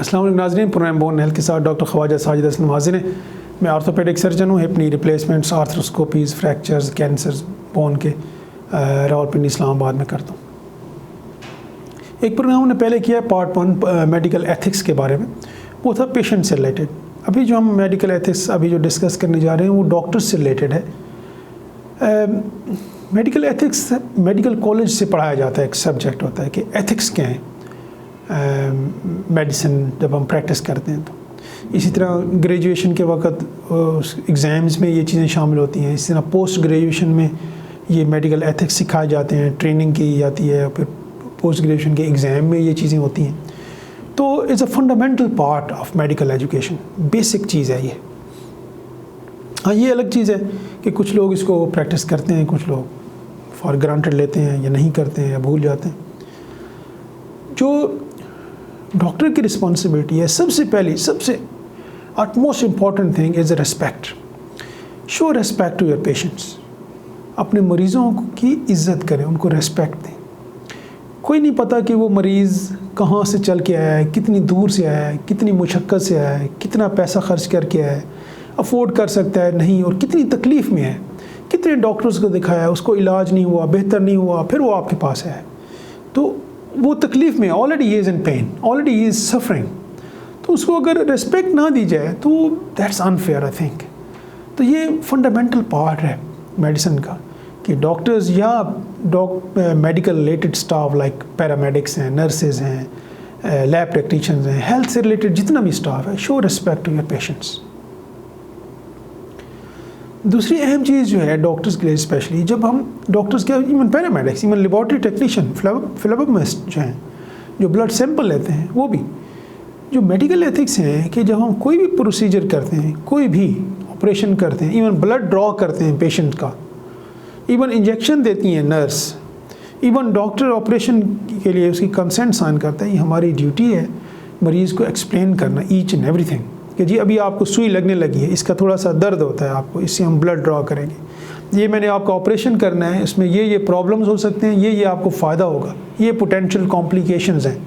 अस्सलाम वालेकुम नाज़रीन, प्रोग्राम बोन हेल्थ के साथ डॉक्टर ख्वाजा साजिद असलम हाजिर हैं। मैं आर्थोपेडिक सर्जन हूँ। हिप नी रिप्लेसमेंट्स, आर्थ्रोस्कोपीज़, फ्रैक्चर्स, कैंसर्स बोन के रावलपिंडी इस्लामाबाद में करता हूँ। एक प्रोग्राम हमने पहले किया पार्ट 1 मेडिकल एथिक्स के बारे में, वो था पेशेंट से रिलेटेड। अभी जो हम मेडिकल एथिक्स अभी जो डिस्कस करने जा रहे हैं वो डॉक्टर्स से रिलेटेड है। मेडिकल एथिक्स मेडिकल कॉलेज से पढ़ाया जाता है, एक सब्जेक्ट होता है कि एथिक्स क्या है मेडिसिन जब हम प्रैक्टिस करते हैं। तो इसी तरह ग्रेजुएशन के वक्त एग्ज़ाम्स में ये चीज़ें शामिल होती हैं। इसी तरह पोस्ट ग्रेजुएशन में ये मेडिकल एथिक्स सिखाए जाते हैं, ट्रेनिंग की जाती है, फिर पोस्ट ग्रेजुएशन के एग्ज़ाम में ये चीज़ें होती हैं। तो it's a fundamental part of medical education, basic चीज़ है ये। हाँ, ये अलग चीज़ है कि कुछ लोग इसको प्रैक्टिस करते हैं, कुछ लोग फॉर ग्रांटेड लेते हैं या नहीं करते हैं या भूल जाते हैं। जो डॉक्टर की रिस्पॉन्सिबिलिटी है, सबसे पहली, सबसे utmost important thing is respect. Show respect to your patients. अपने मरीज़ों की इज़्ज़त करें, उनको रिस्पेक्ट दें। कोई नहीं पता कि वो मरीज़ कहाँ से चल के आया है, कितनी दूर से आया है, कितनी मुशक्क़त से आया है, कितना पैसा खर्च करके आया है, अफोर्ड कर सकता है नहीं, और कितनी तकलीफ़ में है, कितने डॉक्टर्स को दिखाया, उसको इलाज नहीं हुआ, बेहतर नहीं हुआ, फिर वो आपके पास आया। तो वो तकलीफ़ में, already he is in pen, already he is suffering. तो उसको अगर रिस्पेक्ट ना दी जाए तो दैट्स अनफेयर आई थिंक। तो ये फंडामेंटल पार्ट है मेडिसिन का कि डॉक्टर्स या medical related staff like paramedics हैं, नर्सेज हैं, लैब टेक्नीशियंस हैं, हेल्थ से रिलेटेड जितना भी स्टाफ है, show respect to your patients. दूसरी अहम चीज़ जो है डॉक्टर्स के लिए स्पेशली, जब हम डॉक्टर्स के even paramedics, even laboratory technician, phlebotomist जो हैं, जो ब्लड सैंपल लेते हैं, वो भी जो मेडिकल एथिक्स हैं कि जब हम कोई भी प्रोसीजर करते हैं, कोई भी ऑपरेशन करते हैं, इवन ब्लड ड्रॉ करते हैं पेशेंट का, इवन इंजेक्शन देती हैं नर्स, इवन डॉक्टर ऑपरेशन के लिए उसकी कंसेंट साइन करता है, ये हमारी ड्यूटी है मरीज़ को एक्सप्लेन करना ईच एंड एवरीथिंग कि जी अभी आपको सुई लगने लगी है, इसका थोड़ा सा दर्द होता है आपको, इससे हम ब्लड ड्रॉ करेंगे, ये मैंने आपका ऑपरेशन करना है, इसमें ये प्रॉब्लम्स हो सकते हैं, ये आपको फ़ायदा होगा, ये पोटेंशियल कॉम्प्लिकेशंस हैं।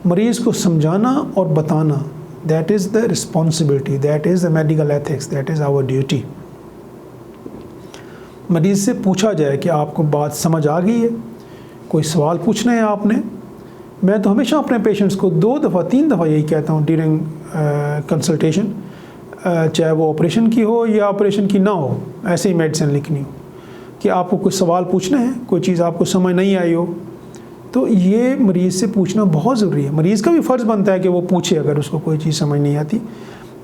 मरीज़ को समझाना और बताना, that is the responsibility, that is the medical ethics, that is our duty. मरीज़ से पूछा जाए कि आपको बात समझ आ गई है, कोई सवाल पूछना है आपने। मैं तो हमेशा अपने पेशेंट्स को 2 दफ़ा 3 दफ़ा यही कहता हूँ ड्यूरिंग कंसल्टेशन, चाहे वो ऑपरेशन की हो या ऑपरेशन की ना हो, ऐसे ही मेडिसिन लिखनी हो, कि आपको कुछ सवाल पूछना है, कोई चीज़ आपको समझ नहीं आई हो, तो ये मरीज़ से पूछना बहुत ज़रूरी है। मरीज़ का भी फ़र्ज़ बनता है कि वो पूछे अगर उसको कोई चीज़ समझ नहीं आती,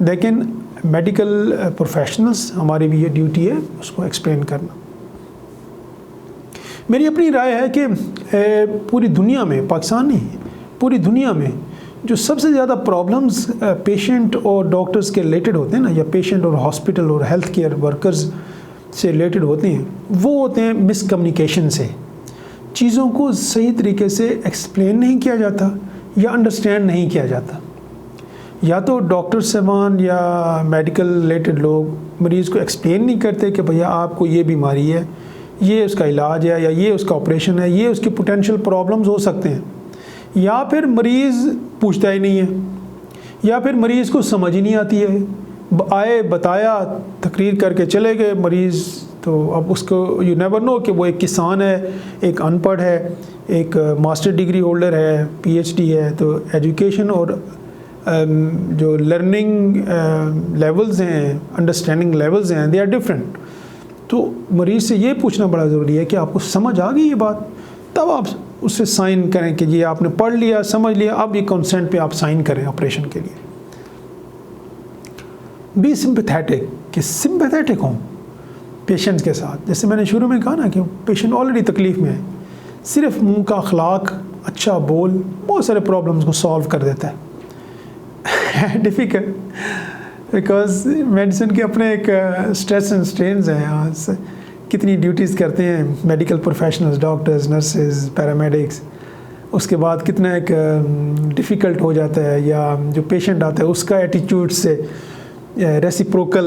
लेकिन मेडिकल प्रोफेशनल्स हमारी भी ये ड्यूटी है उसको एक्सप्लेन करना। मेरी अपनी राय है कि पूरी दुनिया में, पाकिस्तान नहीं, पूरी दुनिया में जो सबसे ज़्यादा प्रॉब्लम्स पेशेंट और डॉक्टर्स के रिलेटेड होते हैं ना, या पेशेंट और हॉस्पिटल और हेल्थ केयर वर्कर्स से रिलेटेड होते हैं, वो होते हैं मिसकम्युनिकेशन से। चीज़ों को सही तरीके से एक्सप्लेन नहीं किया जाता या अंडरस्टैंड नहीं किया जाता। या तो डॉक्टर साहबान या मेडिकल रिलेटेड लोग मरीज़ को एक्सप्लेन नहीं करते कि भैया आपको ये बीमारी है, ये उसका इलाज है, या ये उसका ऑपरेशन है, ये उसके पोटेंशियल प्रॉब्लम्स हो सकते हैं। या फिर मरीज़ पूछता ही नहीं है, या फिर मरीज़ को समझ ही नहीं आती है, आए बताया तकरीर करके चले गए मरीज़। तो अब उसको यू नेवर नो कि वो एक किसान है, एक अनपढ़ है, एक मास्टर डिग्री होल्डर है, पीएचडी है। तो एजुकेशन और जो लर्निंग लेवल्स हैं, अंडरस्टैंडिंग लेवल्स हैं, दे आर डिफरेंट। तो मरीज़ से ये पूछना बड़ा ज़रूरी है कि आपको समझ आ गई ये बात, तब आप उससे साइन करें कि ये आपने पढ़ लिया, समझ लिया, अब ये कंसेंट पे आप साइन करें ऑपरेशन के लिए। बी सिंपैथेटिक, कि सिंपैथेटिक हों पेशेंट्स के साथ। जैसे मैंने शुरू में कहा ना कि पेशेंट ऑलरेडी तकलीफ़ में है, सिर्फ मुंह का अखलाक, अच्छा बोल, बहुत सारे प्रॉब्लम्स को सॉल्व कर देता है। डिफ़िकल्ट, बिकॉज मेडिसिन के अपने एक स्ट्रेस एंड स्ट्रेन्स हैं। कितनी ड्यूटीज़ करते हैं medical professionals, doctors, nurses, paramedics. उसके बाद कितना एक डिफ़िकल्ट हो जाता है, या जो पेशेंट आता है उसका एटीट्यूड से रेसिप्रोकल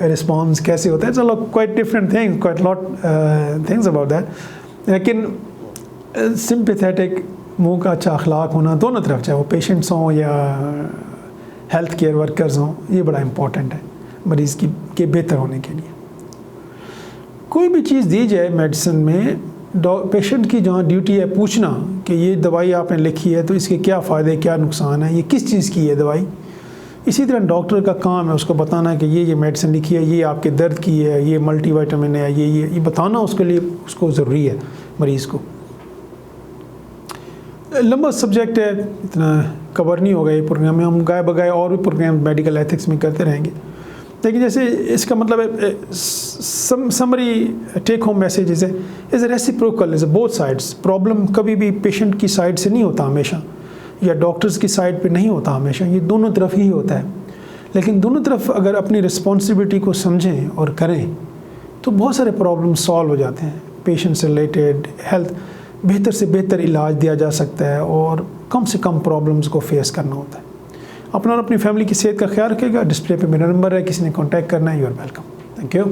रिस्पॉन्स कैसे होता है। चलो quite different things, quite lot things about that. लेकिन सिंपैथेटिक मुंह का अच्छा अखलाक होना दोनों तरफ, चाहे वो पेशेंट्स हों या हेल्थ केयर वर्कर्स हों, ये बड़ा इम्पॉर्टेंट है मरीज़ के बेहतर होने के लिए। कोई भी चीज़ दी जाए मेडिसिन में, पेशेंट की जहाँ ड्यूटी है पूछना कि ये दवाई आपने लिखी है तो इसके क्या फ़ायदे क्या नुकसान है, ये किस चीज़ की है दवाई। इसी तरह डॉक्टर का काम है उसको बताना कि ये मेडिसिन लिखी है, ये आपके दर्द की है, ये मल्टीविटामिन है, ये बताना उसके लिए उसको ज़रूरी है मरीज़ को। लंबा सब्जेक्ट है, इतना कवर नहीं होगा ये प्रोग्राम में, हम गाय बगाए और भी प्रोग्राम मेडिकल एथिक्स में करते रहेंगे। लेकिन जैसे इसका मतलब है समरी टेक होम मैसेज है is reciprocal, is both sides. Problem कभी भी पेशेंट की साइड से नहीं होता हमेशा, या डॉक्टर्स की साइड पे नहीं होता हमेशा, ये दोनों तरफ ही होता है। लेकिन दोनों तरफ अगर अपनी रिस्पॉन्सिबिलिटी को समझें और करें तो बहुत सारे प्रॉब्लम सॉल्व हो जाते हैं। पेशेंट से रिलेटेड हेल्थ बेहतर से बेहतर इलाज दिया जा सकता है और कम से कम प्रॉब्लम्स को फेस करना होता है। अपना और अपनी फैमिली की सेहत का ख्याल रखिएगा। डिस्प्ले पे मेरा नंबर है, किसी ने कॉन्टैक्ट करना है, you are welcome. Thank you.